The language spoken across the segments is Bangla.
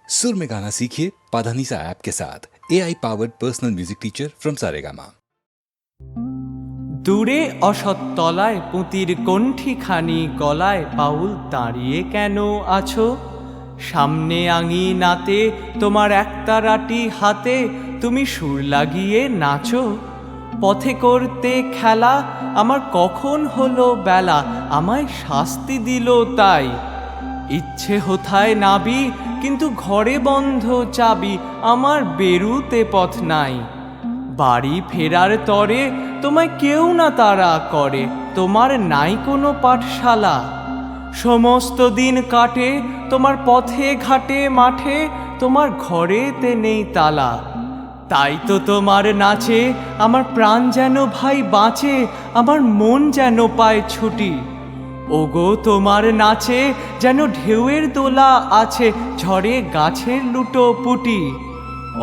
सुर में गाना सीखिए पाधानीसा ऐप के साथ AI powered personal music teacher from Saregama. দূরে অসৎ তলায় পুঁতির কণ্ঠিখানি গলায় বাউল দাঁড়িয়ে কেন আছো? সামনে আঙিনাতে তোমার একতারাটি হাতে তুমি সুর লাগিয়ে নাচো। পথে করতে খেলা আমার কখন হলো বেলা, আমায় শাস্তি দিল তাই। ইচ্ছে হোথায় নাবি কিন্তু ঘরে বন্ধ চাবি, আমার বেরুতে পথ নাই। বাড়ি ফেরার তরে তোমায় কেউ না তাড়া করে, তোমার নাই কোনো পাঠশালা। সমস্ত দিন কাটে তোমার পথে ঘাটে মাঠে, তোমার ঘরেতে নেই তালা। তাই তো তোমার নাচে আমার প্রাণ যেন ভাই বাঁচে, আমার মন যেন পায় ছুটি। ওগো তোমার নাচে যেন ঢেউয়ের দোলা আছে, ঝড়ে গাছের লুটো পুটি।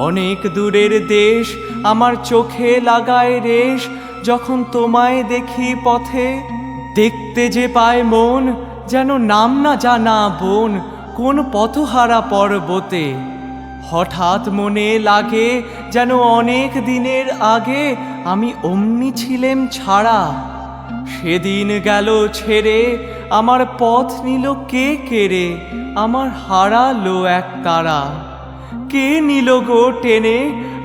অনেক দূরের দেশ আমার চোখে লাগায় রেশ, যখন তোমায় দেখি পথে। দেখতে যে পায় মন যেন নাম না জানা বন, কোন পথহারা পর্বতে। হঠাৎ মনে লাগে যেন অনেক দিনের আগে আমি অমনি ছিলেম ছাড়া। সেদিন গেল ছেড়ে আমার পথ নিল কে কেড়ে, আমার হারালো এক তারা। কে নিল গো টেনে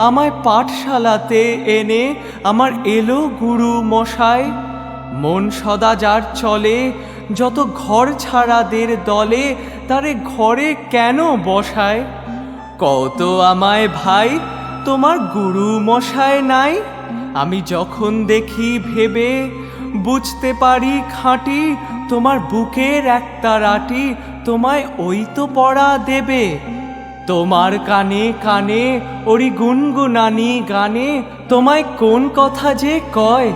আমায় পাঠশালাতে এনে, আমার এলো গুরু মশাই। মন সদা যার চলে যত ঘর ছাড়াদের দলে, তারে ঘরে কেন বসায়? কত আমায় ভাই তোমার গুরু মশাই নাই? আমি যখন দেখি ভেবে বুঝতে পারি খাঁটি, তোমার বুকের একতারাটি তোমায় ওই তো পড়া দেবে। তোমার কানে কানে ওরি গুনগুনানি গানে, তোমায় কোন কথা যে কয়।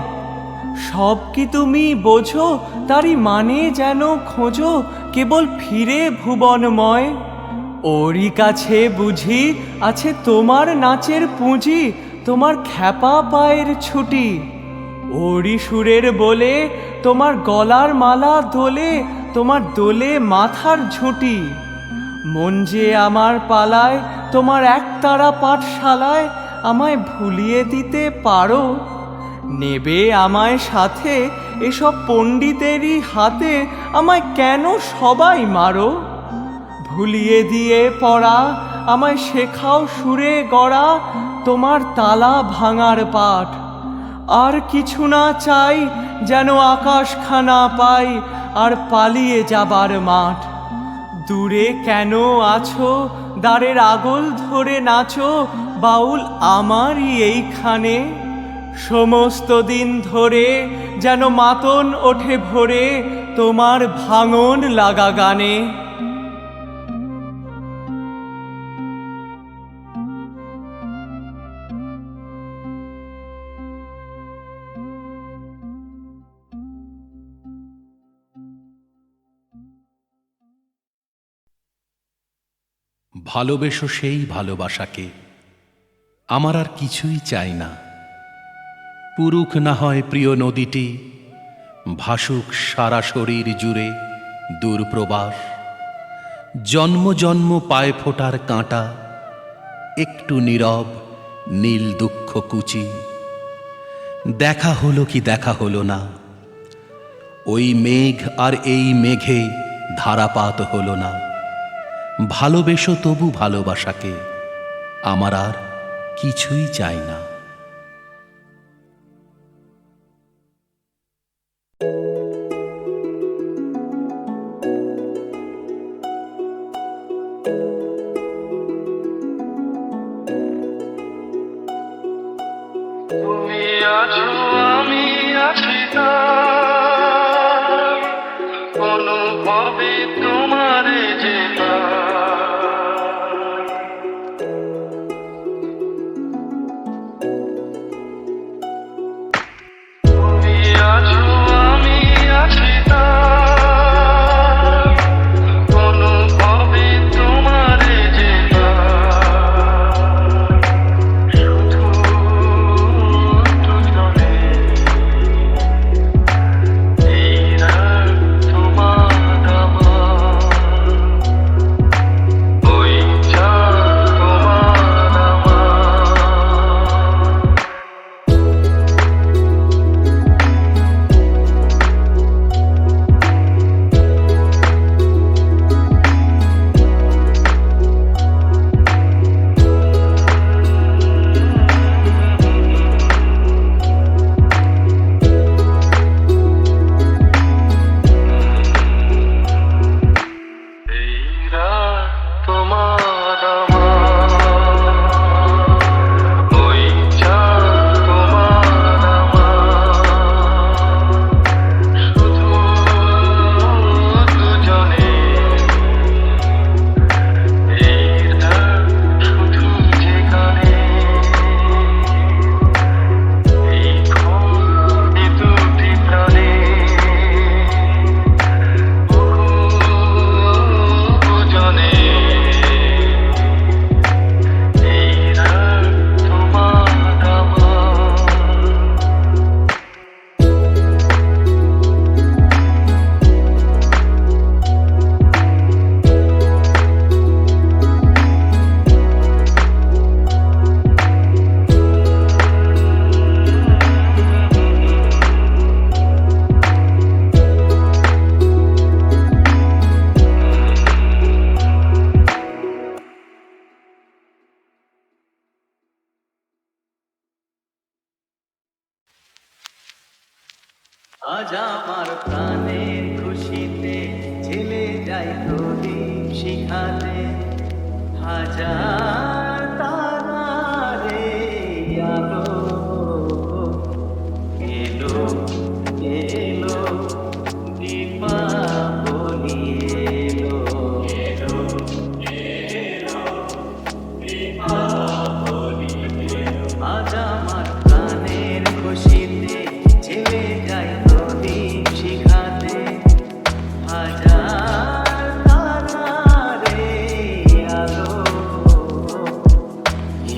সব কি তুমি বোঝো তারই মানে যেন খোঁজো, কেবল ফিরে ভুবনময়। ওরই কাছে বুঝি আছে তোমার নাচের পুঁজি, তোমার খ্যাপা পায়ের ছুটি। ওরই সুরের বলে তোমার গলার মালা দোলে, তোমার দোলে মাথার ঝুঁটি। মন যে আমার পালায় তোমার একতারা পাঠশালায়, আমায় ভুলিয়ে দিতে পারো? নেবে আমায় সাথে এসব পণ্ডিতেরই হাতে, আমায় কেন সবাই মারো? ভুলিয়ে দিয়ে পড়া আমায় শেখাও সুরে গড়া, তোমার তালা ভাঙার পাঠ। আর কিছু না চাই যেন আকাশখানা পাই, আর পালিয়ে যাবার মাঠ। দূরে কেন আছো দ্বারের আগল ধরে নাচো, বাউল আমারই এইখানে। সমস্ত দিন ধরে যেন মাতন ওঠে ভোরে, তোমার ভাঙন লাগা গানে। ভালোবেসো সেই ভালোবাসাকে, আমার আর কিছুই চাই না। পুরুখ না হয় প্রিয় নদীটি, ভাসুক সারা শরীর জুড়ে দূরপ্রবাস। জন্ম জন্ম পায়ে ফোটার কাঁটা, একটু নীরব নীল দুঃখ কুচি। দেখা হলো কি দেখা হলো না, ওই মেঘ আর এই মেঘে ধারাপাত হলো না। ভালোবেসো তবু ভালোবাসাকে, আমার আর কিছুই চাই না। তুমি আছো আমি আছি না, অনুভবে তোমারে যে না। তুমি আছো আমি আছি না, অনুভবে তোমারে ওই চাঁদ তোমার আমার, শুধু দুজনে এই রাত, শুধু যেখানে এই ঘরে দুটি প্রাণে দুজনে এই রাত তোমার আমার। আজ আমার প্রাণের খুশিতে ছেলে যাই প্রদীপ শিখাতে, হাজার তারারে আলো এলো এলো, দীপাবলি এলো এলো এলো, দীপাবলি এলো। আজ আমার প্রাণের খুশিতে ছেলে যাই প্রদীপ শিখাতে, হাজার তারারে আলো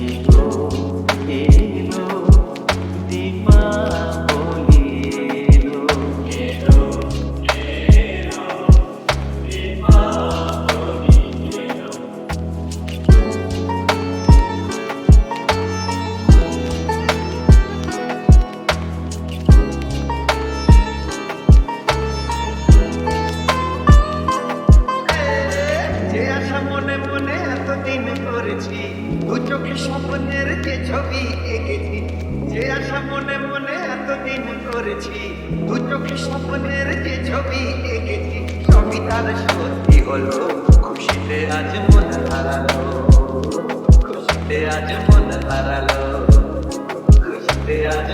এলো এলো, দীপাবলি এলো এলো এলো, দীপাবলি এলো। যে আশা মনে মনে এতদিন করেছি, দু চোখে স্বপ্নের যে ছবি এঁকেছি। যে আশা মনে মনে এতদিন করেছি, দু চোখে স্বপ্নের যে ছবি এঁকেছি, সবই তার সত্যি হলো। খুশিতে আজ মন হারালো, খুশিতে আজ মন হারালো, খুশিতে আজ